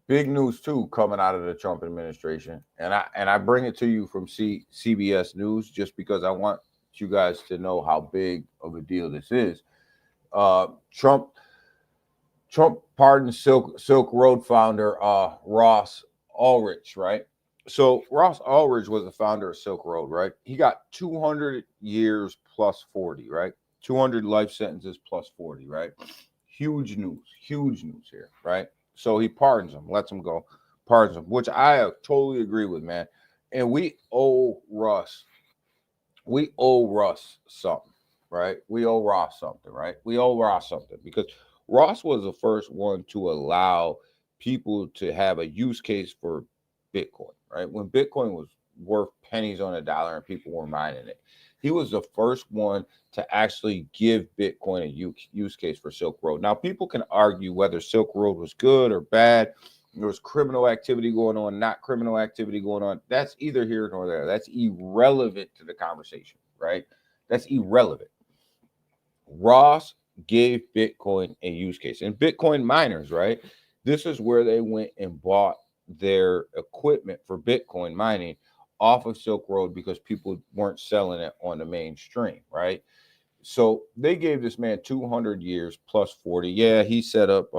big news too coming out of the Trump administration, and I bring it to you from CBS News just because I want you guys to know how big of a deal this is. Uh, Trump Trump pardoned Silk Road founder Ross Ulbricht, right? So Ross Ulbricht was the founder of Silk Road, right? He got 200 years plus 40, right? 200 life sentences plus 40, right? Huge news here, right? So he pardons him, lets him go, pardons him, which I totally agree with, man. And we owe Russ something, right? We owe Ross something, right? We owe Ross something because Ross was the first one to allow people to have a use case for Bitcoin, right? When Bitcoin was worth pennies on a dollar and people were mining it, he was the first one to actually give Bitcoin a use case for Silk Road. Now, people can argue whether Silk Road was good or bad. There was criminal activity going on, not criminal activity going on. That's either here nor there. That's irrelevant to the conversation, right? That's irrelevant. Ross gave Bitcoin a use case. And Bitcoin miners, right? This is where they went and bought their equipment for Bitcoin mining off of Silk Road because people weren't selling it on the mainstream, right? So they gave this man 200 years plus 40. Yeah, he set up,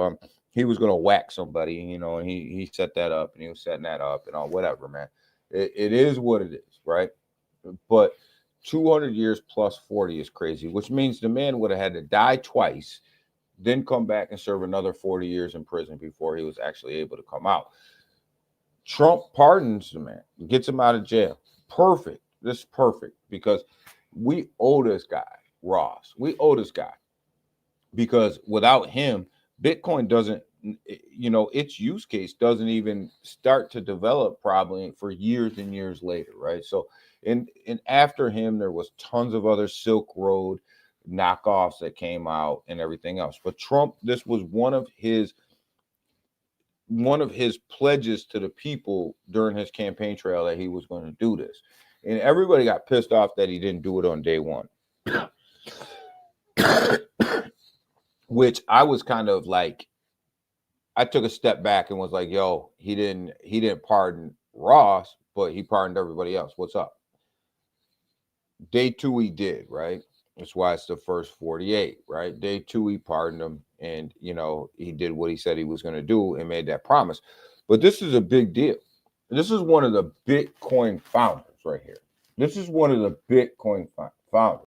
he was going to whack somebody, you know, and he set that up and he was setting that up and all, whatever, man. It is what it is, right? But 200 years plus 40 is crazy, which means the man would have had to die twice, then come back and serve another 40 years in prison before he was actually able to come out. Trump pardons the man, gets him out of jail. Perfect. This is perfect because we owe this guy, Ross. We owe this guy because without him, Bitcoin doesn't, you know, its use case doesn't even start to develop probably for years and years later, right? So, and after him, there was tons of other Silk Road knockoffs that came out and everything else. But Trump, this was one of his pledges to the people during his campaign trail that he was going to do this. And everybody got pissed off that he didn't do it on day one. Which I was kind of like, I took a step back and was like, yo, he didn't pardon Ross, but he pardoned everybody else. What's up? Day two he did, right? That's why it's the first 48, right? Day two he pardoned him, and you know, he did what he said he was going to do and made that promise. But this is a big deal. This is one of the Bitcoin founders right here. This is one of the Bitcoin founders.